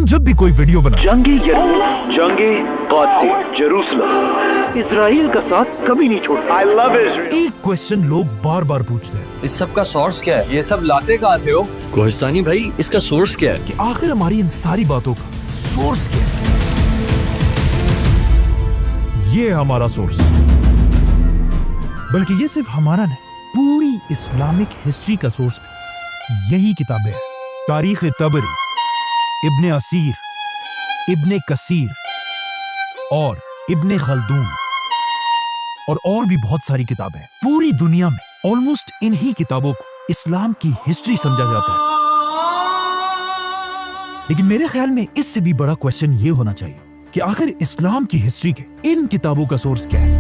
जब भी कोई वीडियो बना जंगे जेरूसलम इजराइल का साथ कभी नहीं छोड़ता। I love Israel. एक क्वेश्चन लोग बार बार पूछते हैं इस सब का सोर्स क्या है? ये सब लाते कहाँ से हो? कोहिस्तानी भाई, इसका सोर्स क्या है? कि आखिर हमारी इन सारी बातों का सोर्स क्या है। ये है हमारा सोर्स, बल्कि ये सिर्फ हमारा नहीं, पूरी इस्लामिक हिस्ट्री का सोर्स यही किताबें हैं। तारीख तबरी, इब्ने असीर, इब्ने कसीर और इब्ने खल्दून और भी बहुत सारी किताबें हैं। पूरी दुनिया में ऑलमोस्ट इन्हीं किताबों को इस्लाम की हिस्ट्री समझा जाता है। लेकिन मेरे ख्याल में इससे भी बड़ा क्वेश्चन ये होना चाहिए कि आखिर इस्लाम की हिस्ट्री के इन किताबों का सोर्स क्या है,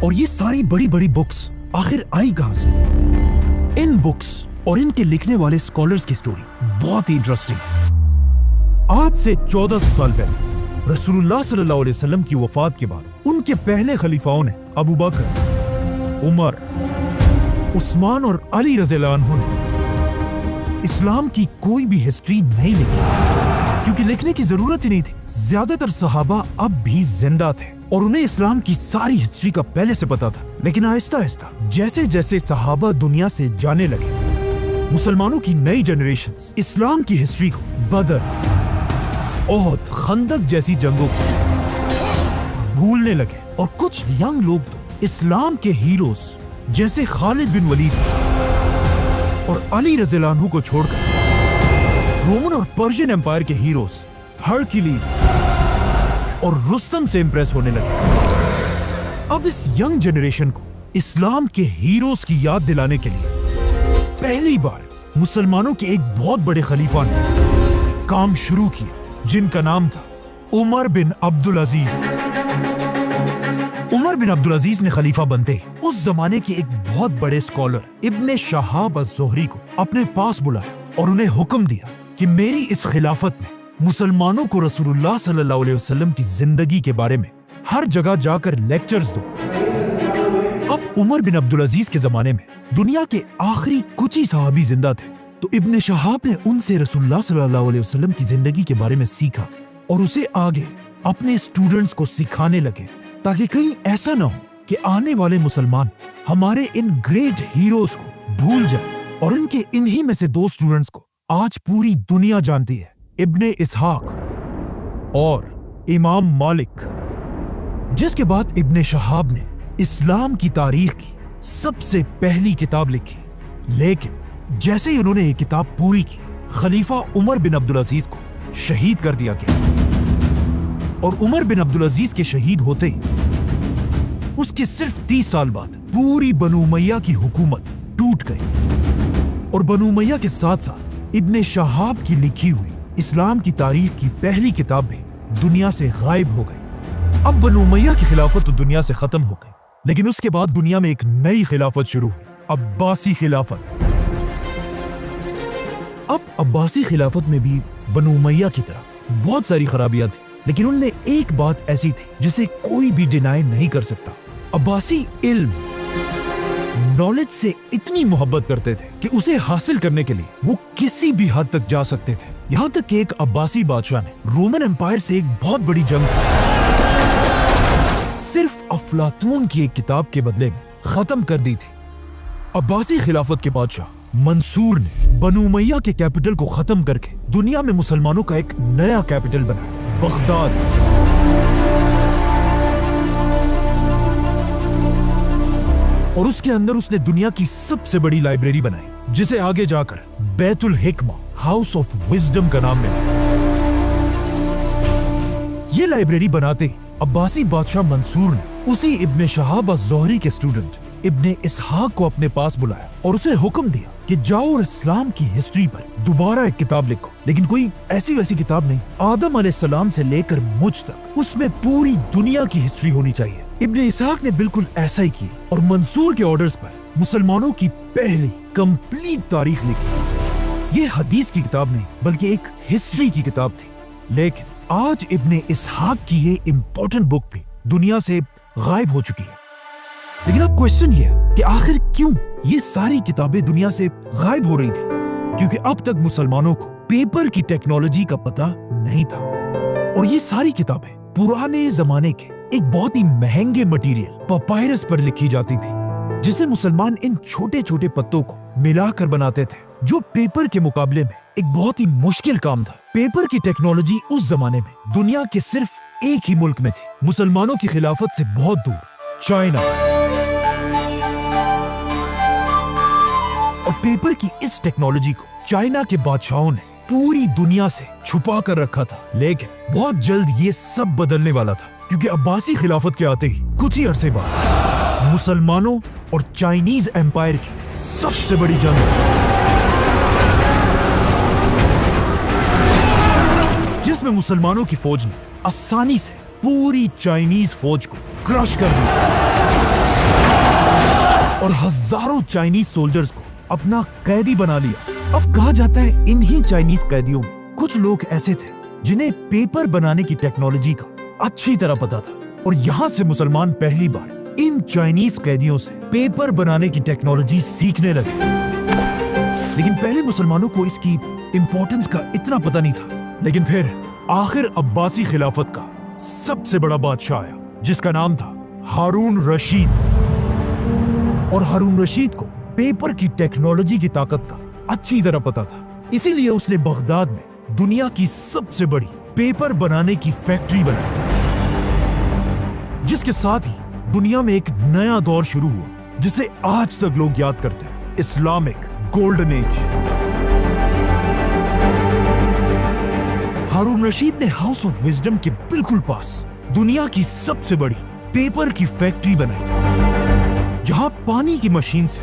और ये सारी बड़ी बड़ी बुक्स आखिर आई कहां से। इन बुक्स और इनके लिखने वाले स्कॉलर्स की स्टोरी बहुत ही इंटरेस्टिंग है। आज से 1400 साल पहले रसूलुल्लाह सल्लल्लाहु अलैहि वसल्लम की वफात के बाद उनके पहले खलीफाओं ने अबू बकर, उमर, उस्मान और अली रज़ियल्लाहु अन्हु ने इस्लाम की कोई भी हिस्ट्री नहीं लिखी, क्योंकि लिखने की जरूरत ही नहीं थी। ज्यादातर सहाबा अब भी जिंदा थे और उन्हें इस्लाम की सारी हिस्ट्री का पहले से पता था। लेकिन आहिस्ता आहिस्ता जैसे जैसे सहाबा दुनिया से जाने लगे, मुसलमानों की नई जनरेशन इस्लाम की हिस्ट्री को बदर, ओहद, खंदक जैसी जंगों को भूलने लगे, और कुछ यंग लोग तो इस्लाम के हीरोज जैसे खालिद बिन वलीद और अली रज़ियल्लाहु अन्हु को छोड़कर रोमन और पर्शियन एम्पायर के हीरोज हरक्यूलिस और रुस्तम से इंप्रेस होने लगे। अब इस यंग जनरेशन को इस्लाम के हीरोज की याद दिलाने के लिए पहली बार मुसलमानों के एक बहुत बड़े खलीफा ने काम शुरू किया, जिनका नाम था उमर बिन अब्दुल अजीज। उमर बिन अब्दुल अजीज ने खलीफा बनते उस जमाने के एक बहुत बड़े स्कॉलर इब्ने शहाब अज़-ज़ुहरी को अपने पास बुलाया और उन्हें हुक्म दिया कि मेरी इस खिलाफत में मुसलमानों को रसूलुल्लाह सल्लल्लाहु अलैहि वसल्लम की जिंदगी के बारे में हर जगह जाकर लेक्चर्स दो। अब उमर बिन अब्दुल अजीज के जमाने में दुनिया के आखिरी कुछ ही सहाबी जिंदा थे, तो इब्ने शहाब ने उनसे रसूलुल्लाह सल्लल्लाहु अलैहि वसल्लम की जिंदगी के बारे में सीखा और उसे आगे अपने स्टूडेंट्स को सिखाने लगे, ताकि कहीं ऐसा ना हो कि आने वाले मुसलमान हमारे इन ग्रेट हीरोज को भूल जाए। और इनके इन्हीं में से दो स्टूडेंट्स को आज पूरी दुनिया जानती है, इब्ने इसहाक और इमाम मालिक। जिसके बाद इब्ने शहाब ने इस्लाम की तारीख की सबसे पहली किताब लिखी। लेकिन जैसे ही उन्होंने ये किताब पूरी की, खलीफा उमर बिन अब्दुल अजीज को शहीद कर दिया गया, और उमर बिन अब्दुल अजीज के शहीद होते ही उसके सिर्फ 30 साल बाद पूरी बनु उमैया की हुकूमत टूट गई, और बनु उमैया के साथ साथ इब्ने शहाब की लिखी हुई इस्लाम की तारीख की पहली किताब भी दुनिया से गायब हो गई। अब बनु उमैया की खिलाफत तो दुनिया से खत्म हो गई, लेकिन उसके बाद दुनिया में एक नई खिलाफत शुरू हुई, अब्बासी खिलाफत। अब अब्बासी खिलाफत में भी बनु उमैया की तरह बहुत सारी खराबियां थी, लेकिन उनमें एक बात ऐसी थी जिसे कोई भी डिनाई नहीं कर सकता। अब्बासी इल्म, नॉलेज से इतनी मोहब्बत करते थे कि उसे हासिल करने के लिए वो किसी भी हद तक जा सकते थे। यहाँ तक कि एक अब्बासी बादशाह ने रोमन एम्पायर से एक बहुत बड़ी जंग सिर्फ अफलातून की एक किताब के बदले में खत्म कर दी थी। अब्बासी खिलाफत के बादशाह मंसूर ने बनु उमैया के कैपिटल को खत्म करके दुनिया में मुसलमानों का एक नया कैपिटल बनाया, बगदाद। और उसके अंदर उसने दुनिया की सबसे बड़ी लाइब्रेरी बनाई, जिसे आगे जाकर बैतुल हिकमा, हाउस ऑफ विजडम का नाम मिला। ये लाइब्रेरी बनाते अब्बासी बादशाह मंसूर ने उसी इब्ने शहाब अज़-ज़ुहरी के स्टूडेंट इब्ने इसहाक को अपने पास बुलाया और उसे हुक्म दिया कि जाओ और इस्लाम की हिस्ट्री पर दोबारा एक किताब लिखो, लेकिन कोई ऐसी वैसी किताब नहीं, आदम अलैहिस्सलाम से लेकर मुझ तक उसमें पूरी दुनिया की हिस्ट्री होनी चाहिए। इब्ने इसहाक ने बिल्कुल ऐसा ही किया और मंसूर के ऑर्डर्स पर मुसलमानों की पहली कंप्लीट तारीख लिखी। ये हदीस की किताब नहीं बल्कि एक हिस्ट्री की किताब थी। लेकिन आज इब्ने इसहाक की ये इंपॉर्टेंट बुक भी दुनिया से गायब हो चुकी है। लेकिन अब क्वेश्चन ये है कि आखिर क्यों ये सारी किताबें दुनिया से गायब हो रही थी? क्योंकि अब तक मुसलमानों को पेपर की टेक्नोलॉजी का पता नहीं था। और ये सारी किताबें पुराने जमाने के एक बहुत ही महंगे मटेरियल पपायरस पर लिखी जाती थी, जिसे मुसलमान इन छोटे छोटे पत्तों को मिलाकर बनाते थे, जो पेपर के मुकाबले में एक बहुत ही मुश्किल काम था। पेपर की टेक्नोलॉजी उस जमाने में दुनिया के सिर्फ एक ही मुल्क में थी, मुसलमानों की खिलाफत से बहुत दूर, चाइना। और पेपर की इस टेक्नोलॉजी को चाइना के बादशाहों ने पूरी दुनिया से छुपा कर रखा था, लेकिन बहुत जल्द ये सब बदलने वाला था, क्योंकि अब्बासी खिलाफत के आते ही कुछ ही अरसे बाद मुसलमानों और चाइनीज एम्पायर की सबसे बड़ी जंग, जिसमें मुसलमानों की फौज ने आसानी से पूरी चाइनीज फौज को क्रश कर दिया और हजारों चाइनीज सोल्जर्स को अपना कैदी बना लिया। अब कहा जाता है इन्हीं चाइनीज कैदियों में कुछ लोग ऐसे थे जिन्हें पेपर बनाने की टेक्नोलॉजी का अच्छी तरह पता था, और यहाँ से मुसलमान पहली बार इन चाइनीज कैदियों से पेपर बनाने की टेक्नोलॉजी सीखने लगे। लेकिन पहले मुसलमानों को इसकी इंपॉर्टेंस का इतना पता नहीं था। लेकिन फिर आखिर अब्बासी खिलाफत का सबसे बड़ा बादशाह आया, जिसका नाम था हारून रशीद। और हारून रशीद को पेपर की टेक्नोलॉजी की ताकत का अच्छी तरह पता था, इसीलिए उसने बगदाद में दुनिया की सबसे बड़ी पेपर बनाने की फैक्ट्री बनाई, जिसके साथ ही दुनिया में एक नया दौर शुरू हुआ, जिसे आज तक लोग याद करते हैं, इस्लामिक गोल्डन एज। हारून रशीद ने हाउस ऑफ विजडम के बिल्कुल पास दुनिया की सबसे बड़ी पेपर की फैक्ट्री बनाई, जहां पानी की मशीन से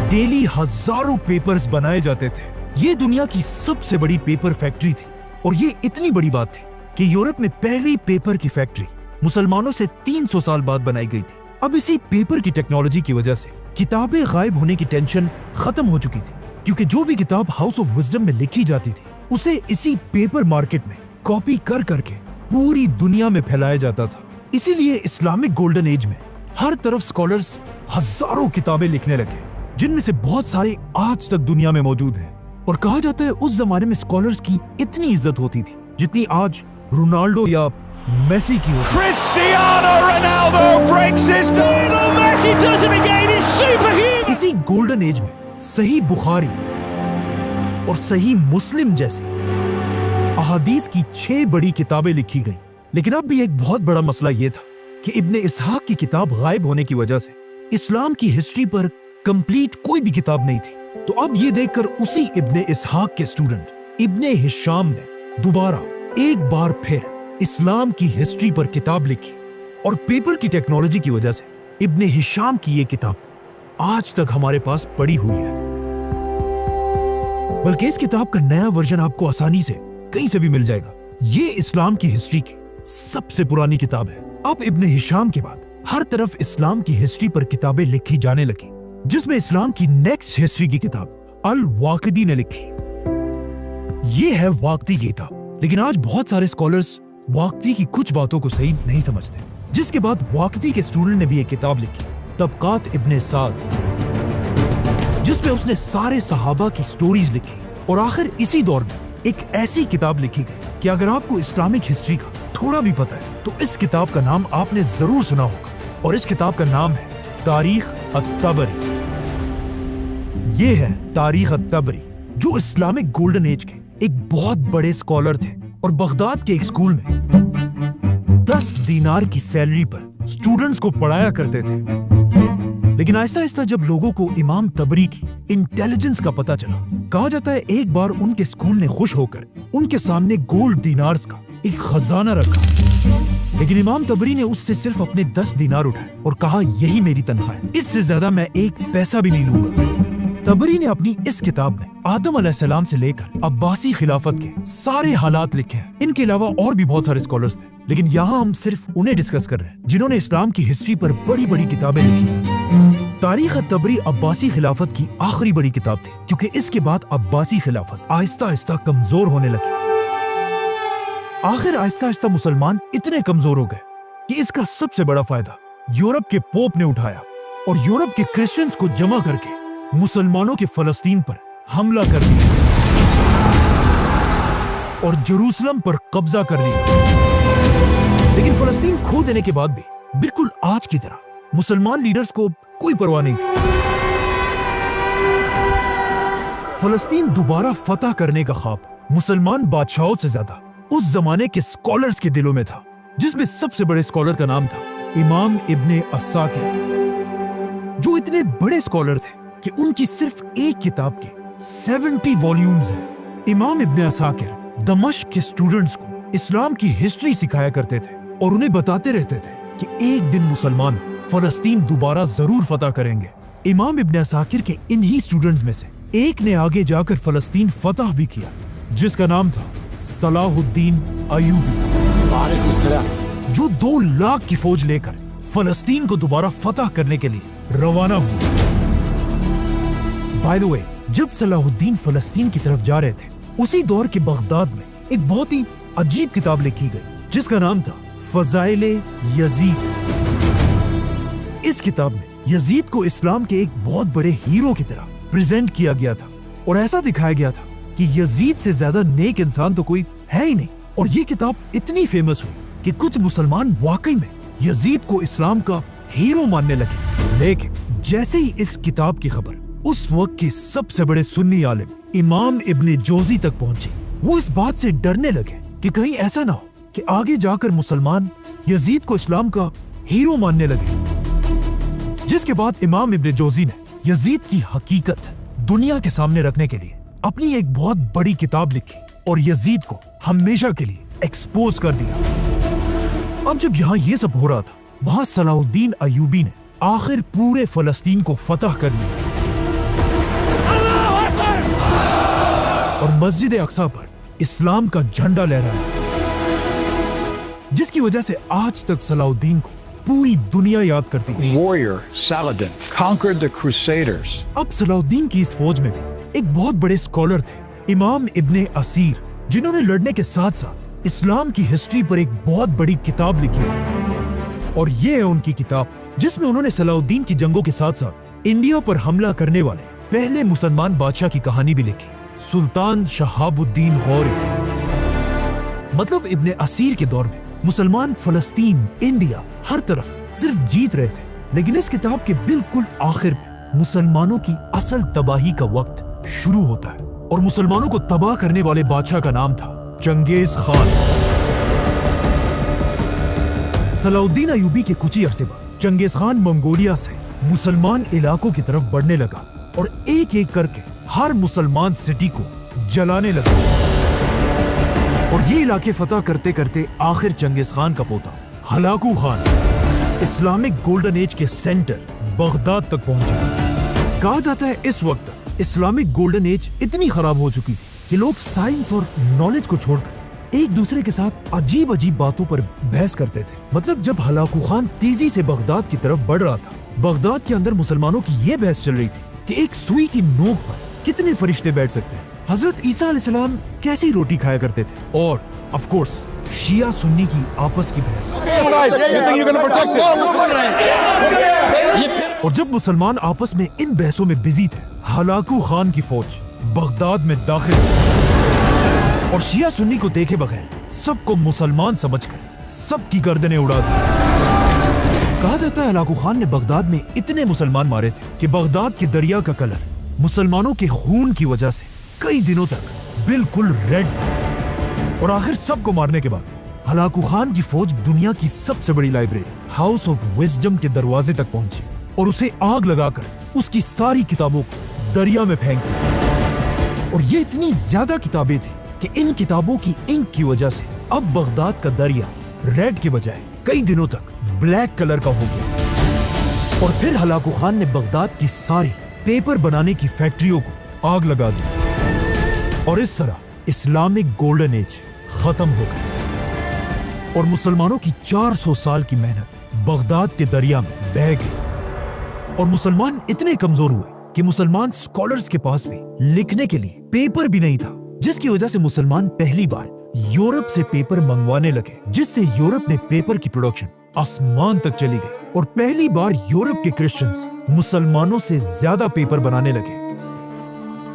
डेली हजारों पेपर्स बनाए जाते थे। ये दुनिया की सबसे बड़ी पेपर फैक्ट्री थी, और ये इतनी बड़ी बात थी कि यूरोप में पहली पेपर की फैक्ट्री मुसलमानों से 300 साल बाद बनाई गई थी। अब इसी पेपर की टेक्नोलॉजी की वजह से किताबें गायब होने की टेंशन खत्म हो चुकी थी, क्योंकि जो भी किताब हाउस ऑफ विजडम में लिखी जाती थी उसे इसी पेपर मार्केट में कॉपी कर करके पूरी दुनिया में फैलाया जाता था। इसीलिए इस्लामिक गोल्डन एज में हर तरफ स्कॉलर्स हजारों किताबें लिखने लगे, जिनमें से बहुत सारे आज तक दुनिया में मौजूद हैं। और कहा जाता है उस जमाने में स्कॉलर्स की इतनी इज्जत होती थी जितनी आज रोनाल्डो या मेसी की होती। Cristiano Ronaldo breaks his Lionel Messi does it again. He's superhuman. इसी गोल्डन एज में सही बुखारी और सही मुस्लिम जैसी अहादीस की 6 बड़ी किताबें लिखी गई। लेकिन अब भी एक बहुत बड़ा मसला यह था कि इब्ने इसहाक की किताब गायब होने की वजह से इस्लाम की हिस्ट्री पर कंप्लीट कोई भी किताब नहीं थी। तो अब ये देखकर उसी इब्ने इसहाक के स्टूडेंट इब्ने हिशाम ने दोबारा एक बार फिर इस्लाम की हिस्ट्री पर किताब लिखी, और पेपर की टेक्नोलॉजी की वजह से इब्ने हिशाम की ये किताब आज तक हमारे पास पड़ी हुई है। बल्कि इस किताब का नया वर्जन आपको आसानी से कहीं से भी मिल जाएगा। ये इस्लाम की हिस्ट्री की सबसे पुरानी किताब है। अब इब्ने हिशाम के बाद हर तरफ इस्लाम की हिस्ट्री पर किताबें लिखी जाने लगी, जिसमें इस्लाम की नेक्स्ट हिस्ट्री की किताब अल वाक़िदी ने लिखी। ये है वाक़िदी की किताब, लेकिन आज बहुत सारे स्कॉलर्स वाक़िदी की कुछ बातों को सही नहीं समझते, जिसके बाद वाक़िदी के स्टूडेंट ने भी एक किताब लिखी, तबक़ात इब्ने साद, जिसमें उसने सारे सहाबा की स्टोरीज लिखी। और आखिर इसी दौर में एक ऐसी किताब लिखी गई कि अगर आपको इस्लामिक हिस्ट्री का थोड़ा भी पता है तो इस किताब का नाम आपने जरूर सुना होगा, और इस किताब का नाम है तारीख अत-तबरी। ये है तारीख अत-तबरी, जो इस्लामिक गोल्डन एज के एक बहुत बड़े स्कॉलर थे, और बगदाद के एक स्कूल में 10 दीनार की सैलरी पर स्टूडेंट्स को पढ़ाया करते थे। लेकिन आहिस्ता आहिस्ता जब लोगों को इमाम तबरी की इंटेलिजेंस का पता चला, कहा जाता है एक बार उनके स्कूल ने खुश होकर उनके सामने गोल्ड दीनार्स का एक खजाना रखा। लेकिन इमाम तबरी ने उससे सिर्फ अपने 10 दीनार उठाए और कहा, यही मेरी तनख्वाह है, इससे ज्यादा मैं एक पैसा भी नहीं लूंगा। तबरी ने अपनी इस किताब में आदम अलैहिस्सलाम से लेकर अब्बासी खिलाफत के सारे हालात लिखे हैं। इनके अलावा और भी बहुत सारे स्कॉलर्स थे, लेकिन यहाँ हम सिर्फ उन्हें डिस्कस कर रहे हैं जिन्होंने इस्लाम की हिस्ट्री पर बड़ी बड़ी किताबें लिखी हैं। तारीख अत-तबरी अब्बासी खिलाफत की आखिरी बड़ी किताब थी, क्योंकि इसके बाद अब्बासी खिलाफत आहिस्ता आहिस्ता कमजोर होने लगी। आखिर आहिस्ता आहिस्ता मुसलमान इतने कमजोर हो गए कि इसका सबसे बड़ा फायदा यूरोप के पोप ने उठाया, और यूरोप के क्रिश्चियंस को जमा करके मुसलमानों के फलस्तीन पर हमला कर दिया और जेरूसलम पर कब्जा कर लिया। लेकिन फलस्तीन खो देने के बाद भी बिल्कुल आज की तरह मुसलमान लीडर्स को कोई परवाह नहीं थी। फलस्तीन दोबारा फतह करने का ख्वाब मुसलमान बादशाहों से ज्यादा उस जमाने के स्कॉलर्स के दिलों में था, जिसमें सबसे बड़े स्कॉलर का नाम था इमाम इब्ने अस्साकिर, जो इतने बड़े स्कॉलर थे कि उनकी सिर्फ एक किताब के 70 वॉल्यूम्स हैं। इमाम इब्ने अस्साकिर दमिश्क के स्टूडेंट्स को इस्लाम की हिस्ट्री सिखाया करते थे और उन्हें बताते रहते थे कि एक दिन मुसलमान फलस्तीन दोबारा जरूर फतह करेंगे। इमाम इब्ने अस्साकिर के इन्हीं स्टूडेंट्स में से एक ने आगे जाकर फलस्तीन फतह भी किया, जिसका नाम था सलाहुद्दीन अयूबी, जो 2 लाख की फौज लेकर फलस्तीन को दोबारा फतह करने के लिए रवाना हुआ। बाय द वे, जब सलाहुद्दीन फलस्तीन की तरफ जा रहे थे, उसी दौर के बगदाद में एक बहुत ही अजीब किताब लिखी गई, जिसका नाम था फजाइले यजीद। इस किताब में यजीद को इस्लाम के एक बहुत बड़े हीरो की तरह प्रेजेंट किया गया था और ऐसा दिखाया गया था कि यजीद से ज्यादा नेक इंसान तो कोई है ही नहीं। और ये किताब इतनी फेमस हुई कि कुछ मुसलमान वाकई में यजीद को इस्लाम का हीरो मानने लगे। लेकिन जैसे ही इस किताब की खबर उस वक्त के सबसे बड़े सुन्नी आलिम इमाम इब्ने जोजी तक पहुंची, वो इस बात से डरने लगे कि कहीं ऐसा ना हो कि आगे जाकर मुसलमान यजीद को इस्लाम का हीरो मानने लगे। जिसके बाद इमाम इब्ने जोजी ने यजीद की हकीकत दुनिया के सामने रखने के लिए अपनी एक बहुत बड़ी किताब लिखी और यजीद को हमेशा के लिए एक्सपोज कर दिया। अब जब यहाँ ये सब हो रहा था, वहां सलाहुद्दीन अयूबी ने आखिर पूरे फलस्तीन को फतह कर लिया और मस्जिद अक्सा पर इस्लाम का झंडा लहराया, जिसकी वजह से आज तक सलाहुद्दीन को पूरी दुनिया याद करती है। Warrior Saladin conquered the Crusaders. अब सलाहुद्दीन की इस फौज में भी एक बहुत बड़े स्कॉलर थे, इमाम इब्ने असीर, जिन्होंने लड़ने के साथ साथ इस्लाम की हिस्ट्री पर एक बहुत बड़ी किताब लिखी थी। और ये है उनकी किताब, जिसमें उन्होंने सलाहुद्दीन की जंगों के साथ साथ इंडिया पर हमला करने वाले पहले मुसलमान बादशाह की कहानी भी लिखी, सुल्तान शहाबुद्दीन गौरी। मतलब इब्ने असीर के दौर में मुसलमान फलस्तीन, इंडिया, हर तरफ सिर्फ जीत रहे थे। लेकिन इस किताब के बिल्कुल आखिर में मुसलमानों की असल तबाही का वक्त शुरू होता है और मुसलमानों को तबाह करने वाले बादशाह का नाम था चंगेज खान। सलाहुद्दीन अयूबी के कुछ ही अरसे बाद चंगेज खान मंगोलिया से मुसलमान इलाकों की तरफ बढ़ने लगा और एक एक करके हर मुसलमान सिटी को जलाने लगा। और ये इलाके फतह करते करते आखिर चंगेज खान का पोता Hulagu Khan Islamic golden age के सेंटर बगदाद तक पहुंचा। कहा जाता है इस वक्त तक इस्लामिक गोल्डन एज इतनी खराब हो चुकी थी कि लोग साइंस और नॉलेज को छोड़कर एक दूसरे के साथ अजीब अजीब बातों पर बहस करते थे। मतलब जब हलाकू खान तेजी से बगदाद की तरफ बढ़ रहा था, बगदाद के अंदर मुसलमानों की ये बहस चल रही थी कि एक सुई की नोक पर कितने फरिश्ते बैठ सकते हैं। हजरत ईसा अलैहिस्सलाम कैसी रोटी खाया करते थे, और ऑफ कोर्स शिया सुन्नी की आपस की बहस। और जब मुसलमान आपस में इन बहसों में बिजी थे, हलाकू खान की फौज बगदाद में दाखिल हुई और शिया सुन्नी को देखे बगैर सबको मुसलमान समझकर सबकी गर्दनें उड़ा दी। कहा जाता है हलाकू खान ने बगदाद में इतने मुसलमान मारे थे कि बगदाद के दरिया का कलर मुसलमानों के खून की वजह से कई दिनों तक बिल्कुल रेड था। और आखिर सबको मारने के बाद हलाकू खान की फौज दुनिया की सबसे बड़ी लाइब्रेरी हाउस ऑफ विजडम के दरवाजे तक पहुंची और उसे आग लगाकर उसकी सारी किताबों को दरिया में फेंक दिया। और ये इतनी ज्यादा किताबें थी कि इन किताबों की इंक की वजह से अब बगदाद का दरिया रेड के बजाय कई दिनों तक ब्लैक कलर का हो गया। और फिर हलाकू खान ने बगदाद की सारी पेपर बनाने की फैक्ट्रियों को आग लगा दी और इस तरह इस्लामिक गोल्डन एज खत्म हो गई और मुसलमानों की 400 साल की मेहनत बगदाद के दरिया में बह गई। और मुसलमान इतने कमजोर हुए कि मुसलमान स्कॉलर्स के पास भी लिखने के लिए पेपर भी नहीं था, जिसकी वजह से मुसलमान पहली बार यूरोप से पेपर मंगवाने लगे, जिससे यूरोप में पेपर की प्रोडक्शन आसमान तक चली गई और पहली बार यूरोप के क्रिश्चियंस मुसलमानों से ज्यादा पेपर बनाने लगे।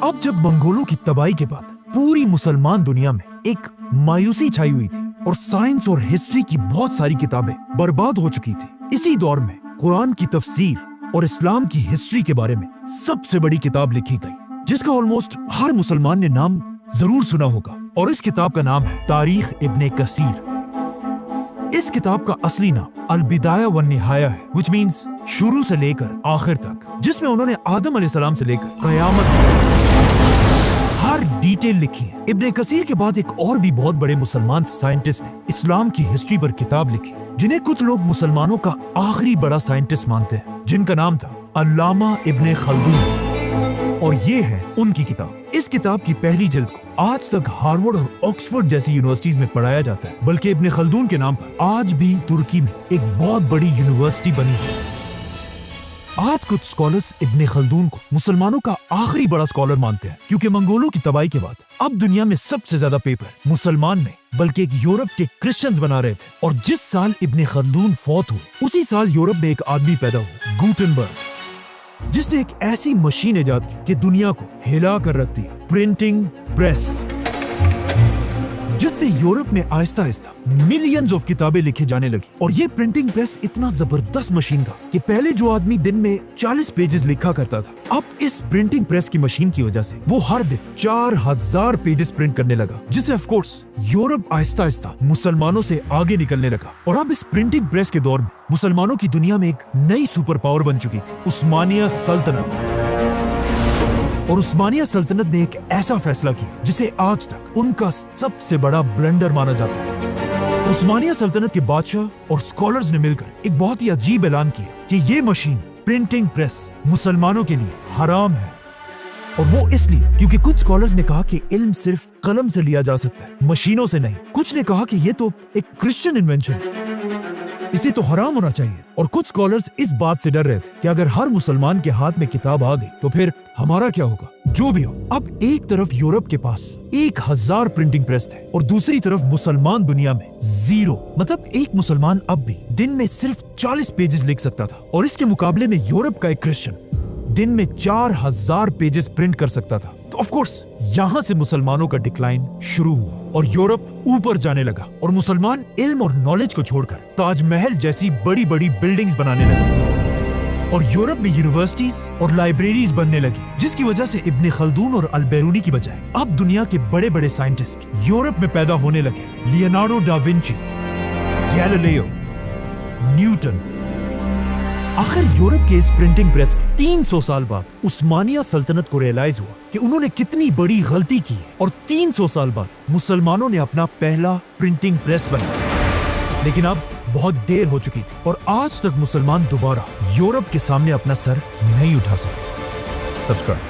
अब जब मंगोलों की तबाही के बाद पूरी मुसलमान दुनिया में एक मायूसी छाई हुई थी और साइंस और हिस्ट्री की बहुत सारी किताबें बर्बाद हो चुकी थी, इसी दौर में कुरान की तफसीर और इस्लाम की हिस्ट्री के बारे में सबसे बड़ी किताब लिखी गई, जिसका ऑलमोस्ट हर मुसलमान ने नाम जरूर सुना होगा, और इस किताब का नाम है तारीख इब्ने कसीर। इस किताब का असली नाम अल-बिदाया व निहाया है, which means शुरू से लेकर आखिर तक, जिसमें उन्होंने आदम अलैहिस्सलाम से लेकर कयामत तक हर डिटेल लिखी है। इब्ने कसीर के बाद एक और भी बहुत बड़े मुसलमान साइंटिस्ट ने इस्लाम की हिस्ट्री पर किताब लिखी, जिन्हें कुछ लोग मुसलमानों का आखिरी बड़ा साइंटिस्ट मानते हैं, जिनका नाम था अल्लामा इब्ने खल्दून, और ये है उनकी किताब। इस किताब की पहली जिल्द को आज तक हार्वर्ड और ऑक्सफोर्ड जैसी यूनिवर्सिटीज में पढ़ाया जाता है, बल्कि इब्ने खल्दून के नाम पर आज भी तुर्की में एक बहुत बड़ी यूनिवर्सिटी बनी है। आज कुछ स्कॉलर्स इब्ने खल्दून को मुसलमानों का आखिरी बड़ा स्कॉलर मानते हैं, क्योंकि मंगोलों की तबाही के बाद अब दुनिया में सबसे ज्यादा पेपर मुसलमान नहीं बल्कि एक यूरोप के क्रिश्चियंस बना रहे थे। और जिस साल इब्ने खल्दून फौत हुए, उसी साल यूरोप में एक आदमी पैदा हुआ, गुटेनबर्ग, जिसने एक ऐसी मशीन इजाद की कि दुनिया को हिला कर रख दी, प्रिंटिंग प्रेस, जिससे यूरोप में आहिस्ता आहिस्ता मिलियंस ऑफ किताबें लिखे जाने लगी। और ये प्रिंटिंग प्रेस इतना जबरदस्त मशीन था कि पहले जो आदमी दिन में 40 पेजेस लिखा करता था, अब इस प्रिंटिंग प्रेस की मशीन की वजह से वो हर दिन 4000 पेजेस प्रिंट करने लगा, जिससे of course Europe Aahista Aahista मुसलमानों से आगे निकलने लगा। और अब इस प्रिंटिंग प्रेस के दौर में मुसलमानों की दुनिया में एक नई सुपर पावर बन चुकी थी, उस्मानिया सल्तनत। और उस्मानिया सल्तनत ने एक ऐसा फैसला किया जिसे आज तक उनका सबसे बड़ा ब्लंडर माना जाता है। उस्मानिया सल्तनत के बादशाह और स्कॉलर्स ने मिलकर एक बहुत ही अजीब ऐलान किया कि ये मशीन प्रिंटिंग प्रेस मुसलमानों के लिए हराम है। और वो इसलिए क्योंकि कुछ स्कॉलर्स ने कहा कि इल्म सिर्फ कलम से लिया जा सकता है, मशीनों से नहीं। कुछ ने कहा कि ये तो एक क्रिश्चियन इन्वेंशन है, इसे तो हराम होना चाहिए। और कुछ स्कॉलर्स इस बात से डर रहे थे कि अगर हर मुसलमान के हाथ में किताब आ गई तो फिर हमारा क्या होगा। जो भी हो, अब एक तरफ यूरोप के पास 1000 प्रिंटिंग प्रेस थे और दूसरी तरफ मुसलमान दुनिया में 0, मतलब एक मुसलमान अब भी दिन में सिर्फ 40 पेजेस लिख सकता था। और इसके मुकाबले में यूरोप का एक क्रिश्चियन दिन में 4000 पेजेस प्रिंट कर सकता था। तो ऑफ कोर्स यहाँ से मुसलमानों का डिक्लाइन शुरू हुआ और यूरोप ऊपर जाने लगा और मुसलमान इल्म और नॉलेज को छोड़कर ताजमहल जैसी बड़ी बड़ी बिल्डिंग्स बनाने लगे और यूरोप में यूनिवर्सिटीज और लाइब्रेरीज बनने लगी, जिसकी वजह से इब्ने खल्दून और अल-बैरूनी की बजाय अब दुनिया के बड़े बड़े साइंटिस्ट यूरोप में पैदा होने लगे। Leonardo da Vinci, Galileo, Newton. आखिर यूरोप के इस प्रिंटिंग प्रेस के 300 साल बाद उस्मानिया सल्तनत को रियलाइज हुआ कि उन्होंने कितनी बड़ी गलती की और 300 साल बाद मुसलमानों ने अपना पहला प्रिंटिंग प्रेस बनाया। लेकिन अब बहुत देर हो चुकी थी और आज तक मुसलमान दोबारा यूरोप के सामने अपना सर नहीं उठा सके। सब्सक्राइब।